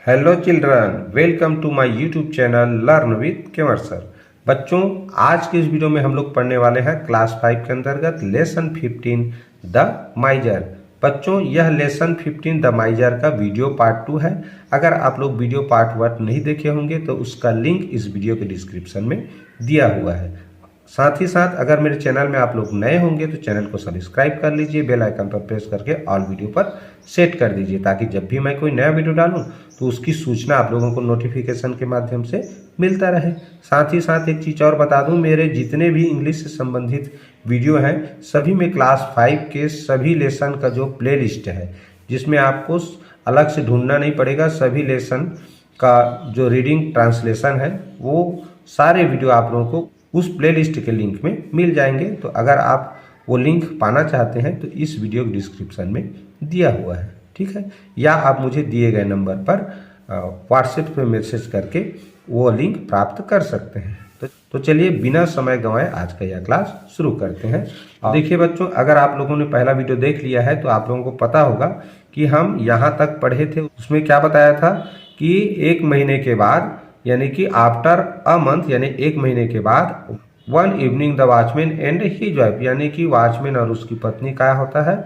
Hello children, welcome to my YouTube channel learn with Kevar sir. बच्चों, आज के इस वीडियो में हम लोग पढ़ने वाले हैं क्लास 5 के अंतर्गत लेसन 15 द माइजर। बच्चों, यह लेसन 15 द माइजर का वीडियो पार्ट 2 है। अगर आप लोग वीडियो पार्ट 1 नहीं देखे होंगे तो उसका लिंक इस वीडियो के डिस्क्रिप्शन में दिया हुआ है। साथ ही साथ अगर मेरे चैनल में आप लोग नए होंगे तो चैनल को सब्सक्राइब कर लीजिए, बेल आइकन पर प्रेस करके ऑल वीडियो पर सेट कर दीजिए, ताकि जब भी मैं कोई नया वीडियो डालूं तो उसकी सूचना आप लोगों को नोटिफिकेशन के माध्यम से मिलता रहे। साथ ही साथ एक चीज़ और बता दूं, मेरे जितने भी इंग्लिश से संबंधित वीडियो हैं सभी में क्लास 5 के सभी लेसन का जो प्ले लिस्ट है, जिसमें आपको अलग से ढूंढना नहीं पड़ेगा। सभी लेसन का जो रीडिंग ट्रांसलेशन है वो सारे वीडियो आप लोगों को उस प्लेलिस्ट के लिंक में मिल जाएंगे। तो अगर आप वो लिंक पाना चाहते हैं तो इस वीडियो के डिस्क्रिप्शन में दिया हुआ है, ठीक है। या आप मुझे दिए गए नंबर पर व्हाट्सएप पे मैसेज करके वो लिंक प्राप्त कर सकते हैं। तो चलिए बिना समय गंवाए आज का यह क्लास शुरू करते हैं। देखिए बच्चों, अगर आप लोगों ने पहला वीडियो देख लिया है तो आप लोगों को पता होगा कि हम यहाँ तक पढ़े थे। उसमें क्या बताया था कि एक महीने के बाद, यानी कि आफ्टर अ मंथ, यानी एक महीने के बाद, one evening the watchman and his wife, यानी कि वॉचमैन और उसकी पत्नी क्या होता है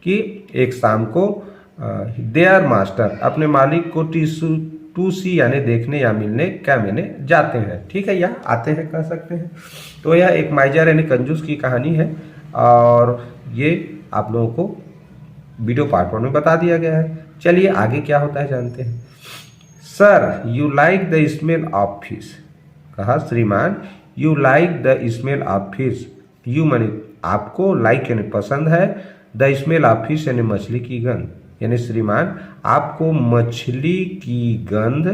कि एक शाम को देयर मास्टर अपने मालिक को टू सी यानी देखने या मिलने क्या मिलने जाते हैं, ठीक है, या आते हैं कह सकते हैं। तो यह एक माइजर यानी कंजूस की कहानी है और ये आप लोगों को वीडियो पार्ट 1 में बता दिया गया है। चलिए आगे क्या होता है जानते हैं। Sir you like the smell of fish, कहा श्रीमान you like the smell of fish. You माने आपको, लाइक यानी पसंद है, द स्मेल ऑफ फिश यानी मछली की गंध, यानी श्रीमान आपको मछली की गंध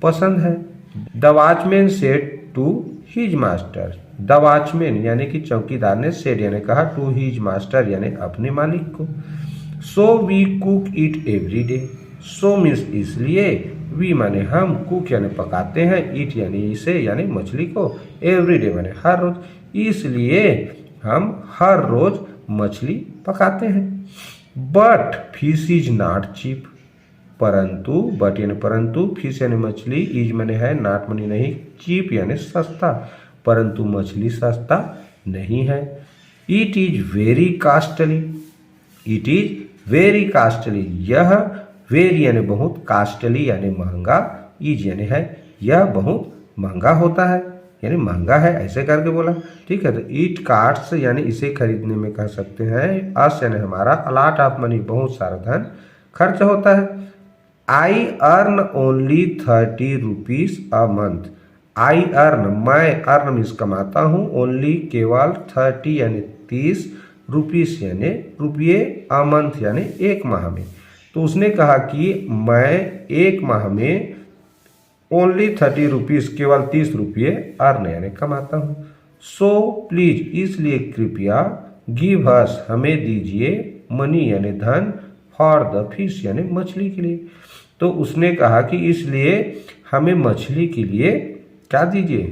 पसंद है। The watchman said to his master, the watchman यानी कि चौकीदार ने सेड यानी कहा टू हिज मास्टर यानी अपने मालिक को। So we cook it every day, so means इसलिए, वी माने हम, कुक यानी पकाते हैं, ईट यानी इसे यानी मछली को, एवरी डे माने हर रोज, इसलिए हम हर रोज मछली पकाते हैं। But fish is not cheap, परंतु, बट यानी परंतु, फिश यानी मछली, इज माने है, नॉट माने नहीं, चीप यानी सस्ता, परंतु मछली सस्ता नहीं है। It is very costly, it is very costly, यह वेरी यानी बहुत, कास्टली यानी महंगा, इज यानी है, यह बहुत महंगा होता है, यानी महंगा है, ऐसे करके बोला, ठीक है। तो इट कास्ट्स यानी इसे खरीदने में कह सकते हैं, अस यानी हमारा, अलॉट ऑफ मनी बहुत सारा धन खर्च होता है। I earn only 30 rupees a month, I earn मैं, अर्न मीन्स कमाता हूँ, ओनली केवल, 30 यानी 30, रुपीस यानी रुपये, अ मंथ यानी एक माह में। तो उसने कहा कि मैं एक माह में ओनली 30 रुपीज़ केवल 30 रुपये अर्न यानी कमाता हूँ। सो प्लीज इसलिए कृपया, गिव अस हमें दीजिए, मनी यानी धन, फॉर द फिश यानी मछली के लिए। तो उसने कहा कि इसलिए हमें मछली के लिए क्या दीजिए,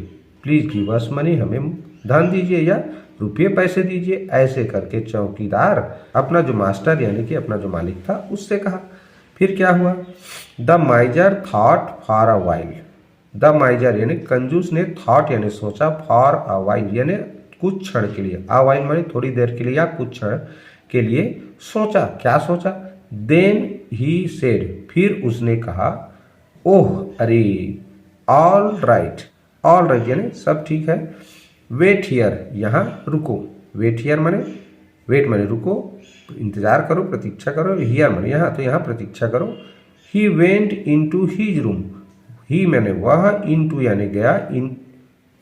प्लीज गिव अस मनी, हमें धन दीजिए या रुपये पैसे दीजिए, ऐसे करके चौकीदार अपना जो मास्टर यानी कि अपना जो मालिक था उससे कहा। फिर क्या हुआ, the माइजर thought for a while, the माइजर यानी कंजूस ने, थॉट यानी सोचा, फॉर अ वाइल यानी कुछ क्षण के लिए, अ वाइल माने थोड़ी देर के लिए या कुछ क्षण के लिए सोचा। क्या सोचा, देन ही सेड फिर उसने कहा, ओह अरे, ऑल राइट, ऑल राइट यानी सब ठीक है, वेट हियर यहाँ रुको, वेट हियर माने, वेट माने रुको, इंतजार करो, प्रतीक्षा करो, हियर माने यहाँ, तो यहाँ प्रतीक्षा करो। He went into his room, he माने वह, इनटू यानी गया, इन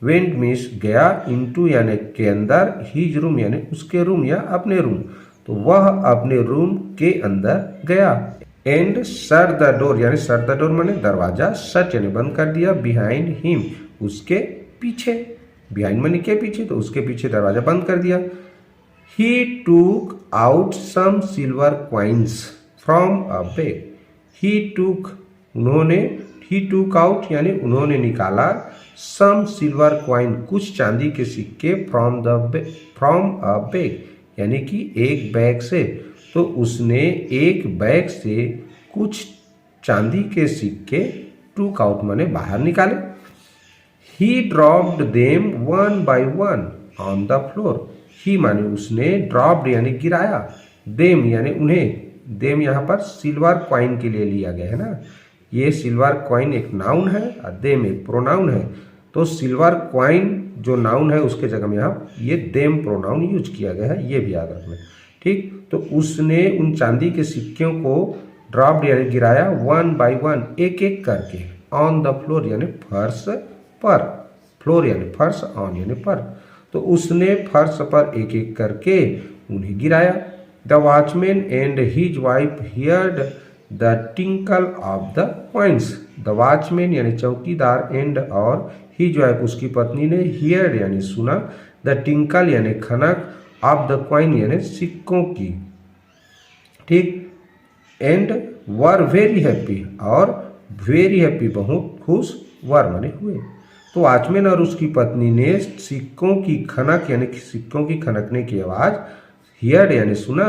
वेंट मीन्स गया, इनटू यानी के अंदर, हिज रूम यानी उसके रूम या अपने रूम, तो वह अपने रूम के अंदर गया। एंड शट द डोर यानी शट द डोर माने दरवाजा, शट यानी बंद कर दिया, बिहाइंड हिम उसके पीछे, बिहाइंड मनी के पीछे, तो उसके पीछे दरवाजा बंद कर दिया। He took out some silver coins from a bag, he took उन्होंने, ही टूक आउट यानी उन्होंने निकाला, सम सिल्वर क्वाइन कुछ चांदी के सिक्के, फ्रॉम अ बैग यानी कि एक बैग से, तो उसने एक बैग से कुछ चांदी के सिक्के टूक आउट माने बाहर निकाले। He dropped them one by one on the floor. He माने उसने, ड्रॉप्ड यानी गिराया, देम यानी उन्हें, देम यहाँ पर सिल्वर कॉइन के लिए लिया गया है ना, ये सिल्वर कॉइन एक नाउन है और देम एक प्रोनाउन है, तो सिल्वर कॉइन जो नाउन है उसके जगह में यहाँ ये देम प्रोनाउन यूज किया गया है, ये भी याद रखना। ठीक, तो उसने उन चांदी के सिक्कों को ड्रॉप्ड यानी गिराया, वन बाय वन एक एक करके, ऑन द फ्लोर यानी फर्श पर, फ्लोर यानी फर्श, ऑन यानी पर, तो उसने फर्श पर एक एक करके उन्हें गिराया। The watchman and his wife heard the tinkle of the coins. The watchman यानी चौकीदार, एंड और हिज वाइफ उसकी पत्नी ने, हियर्ड यानी सुना, द टिंकल यानी खनक, ऑफ द कॉइन यानी सिक्कों की। ठीक, एंड वर वेरी हैप्पी, और वेरी हैप्पी बहुत खुश, वर माने हुए। तो वॉचमैन और उसकी पत्नी ने सिक्कों की खनक यानी सिक्कों की खनकने की आवाज, हियर्ड यानी सुना,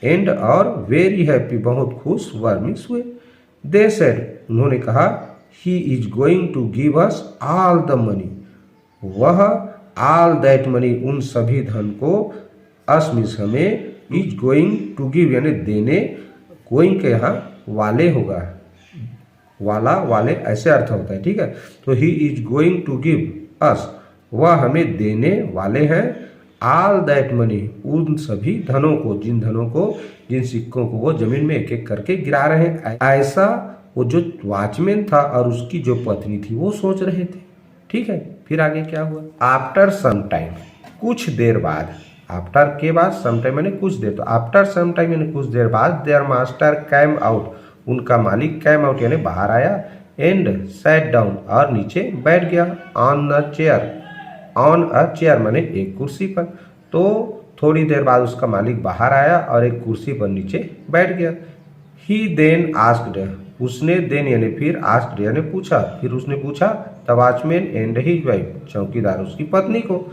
एंड और वेरी हैप्पी बहुत खुश, वर मीन्स हुए। दे सेड उन्होंने कहा, he is going to give us all the money, वह ऑल दैट मनी उन सभी धन को, अस मीन्स हमें, इज गोइंग टू गिव यानी देने, गोइंग के यहाँ वाले होगा, वाला वाले ऐसे अर्थ होता है। ठीक है, तो he is going to give us, वह हमें देने वाले हैं, ऑल दैट मनी उन सभी धनों को, जिन धनों को, जिन सिक्कों को वो जमीन में एक एक करके गिरा रहे हैं। ऐसा वो जो वॉचमैन था और उसकी जो पत्नी थी वो सोच रहे थे। ठीक है, फिर आगे क्या हुआ? आफ्टर सम टाइम, कुछ देर बाद, आफ्टर के बाद सम टाइम यानी कुछ देर, तो आफ्टर सम टाइम यानी कुछ देर बाद, देयर मास्टर कैम आउट, उनका मालिक कैम आउट यानी बाहर आया, एंड सैट डाउन और नीचे बैठ गया, on the chair, on a chair माने एक कुर्सी पर। तो थोड़ी देर बाद उसका मालिक बाहर आया और एक कुर्सी पर नीचे बैठ गया। ही देन आस्क्ड, उसने देन यानी फिर, आस्क्ड यानी पूछा, फिर उसने पूछा the watchman and his wife, चौकीदार उसकी पत्नी को,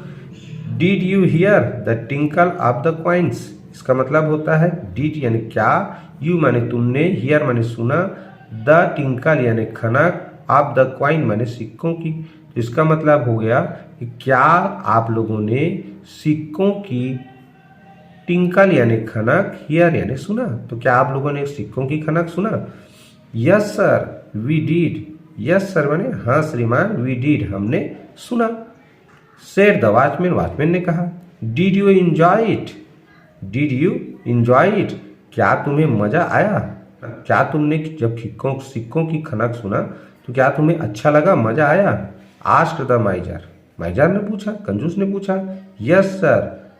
did you here the tinkle of the coins. इसका मतलब होता है डिड यानी क्या, यू माने तुमने, हियर माने सुना, द टिंकल यानी खनक, ऑफ द कॉइन माने सिक्कों की। तो इसका मतलब हो गया कि क्या आप लोगों ने सिक्कों की, टिंकल यानी खनक, हियर यानी सुना, तो क्या आप लोगों ने सिक्कों की खनक सुना? Yes sir we did, yes sir माने हाँ श्रीमान, वी डिड हमने सुना। सेड द वॉचमैन, वॉचमैन ने कहा, did you enjoy it, did you enjoy it, क्या तुम्हें मजा आया? क्या तुमने जब सिक्कों की खनक सुना तो क्या तुम्हें अच्छा लगा, मजा आया? आस्क्ड द माइजर, माइजर ने पूछा, कंजूस ने पूछा। यस सर,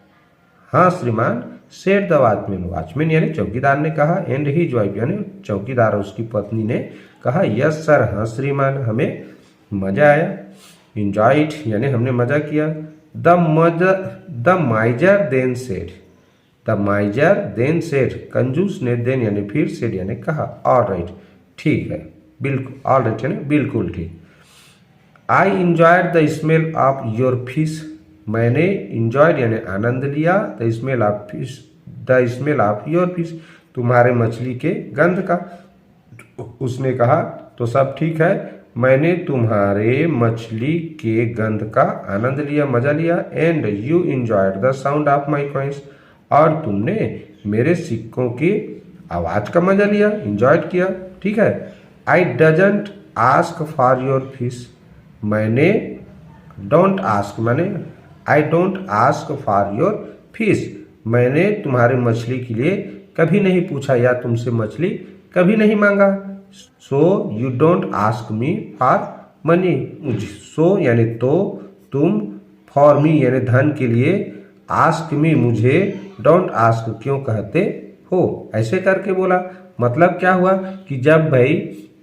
हाँ श्रीमान। सेड द वॉचमैन, वॉचमैन यानी चौकीदार ने कहा, एंड हिज वाइफ यानी चौकीदार उसकी पत्नी ने कहा, यस सर, हाँ श्रीमान, हमें मजा आया। एंजॉय इट यानी हमने मजा किया। The miser then said, the miser then said, कंजूस ने देन यानी फिर, सेड यानी कहा, ऑल राइट, ठीक है, बिल्कुल, ऑल राइट यानी बिल्कुल ठीक। I enjoyed the smell of your fish, मैंने इंजॉयड यानी आनंद लिया, the smell of fish, the smell of your fish, तुम्हारे मछली के गंध का। उसने कहा तो सब ठीक है, मैंने तुम्हारे मछली के गंध का आनंद लिया, मजा लिया। And you enjoyed the sound of my coins, और तुमने मेरे सिक्कों की आवाज का मजा लिया, इंजॉयड किया। ठीक है। I doesn't ask for your fish, मैंने डोंट आस्क माने I don't ask for your fish, मैंने तुम्हारी मछली के लिए कभी नहीं पूछा या तुमसे मछली कभी नहीं मांगा। So you don't ask me for money, मुझे सो यानी तो, तुम, फॉर मी यानी धन के लिए, आस्क मी मुझे, डोंट आस्क क्यों कहते हो, ऐसे करके बोला। मतलब क्या हुआ कि जब भाई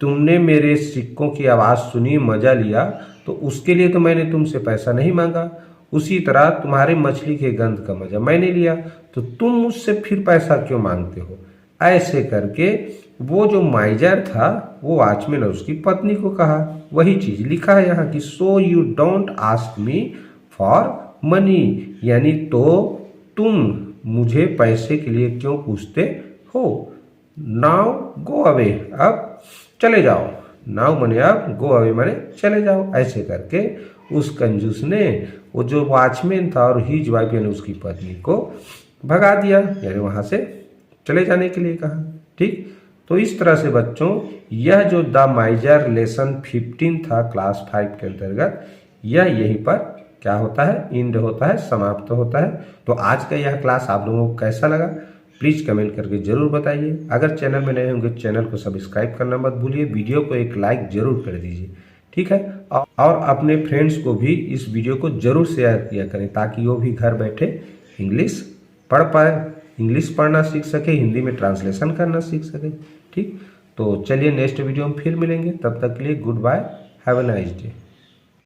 तुमने मेरे सिक्कों की आवाज़ सुनी, मजा लिया, तो उसके लिए तो मैंने तुमसे पैसा नहीं मांगा, उसी तरह तुम्हारे मछली के गंध का मजा मैंने लिया, तो तुम मुझसे फिर पैसा क्यों मांगते हो। ऐसे करके वो जो माइजर था वो वॉचमैन और उसकी पत्नी को कहा, वही चीज लिखा है यहाँ कि so you don't ask me for money, यानी तो तुम मुझे पैसे के लिए क्यों पूछते हो। नाउ गो अवे, अब चले जाओ, नाउ माने अब, गो अवे माने चले जाओ। ऐसे करके उस कंजूस ने वो जो वॉचमैन था और हिज वाइफ यानी उसकी पत्नी को भगा दिया, यानी वहां से चले जाने के लिए कहा। ठीक, तो इस तरह से बच्चों यह जो द माइजर लेसन 15 था क्लास 5 के अंतर्गत, यह यहीं पर क्या होता है, इंड होता है, समाप्त होता है। तो आज का यह क्लास आप लोगों को कैसा लगा प्लीज़ कमेंट करके जरूर बताइए। अगर चैनल में नए होंगे चैनल को सब्सक्राइब करना मत भूलिए, वीडियो को एक लाइक जरूर कर दीजिए। ठीक है, और अपने फ्रेंड्स को भी इस वीडियो को जरूर शेयर किया करें ताकि वो भी घर बैठे इंग्लिश पढ़ पाए, इंग्लिश पढ़ना सीख सके, हिंदी में ट्रांसलेशन करना सीख सके। ठीक, तो चलिए नेक्स्ट वीडियो में फिर मिलेंगे, तब तक के लिए good bye, have a nice day.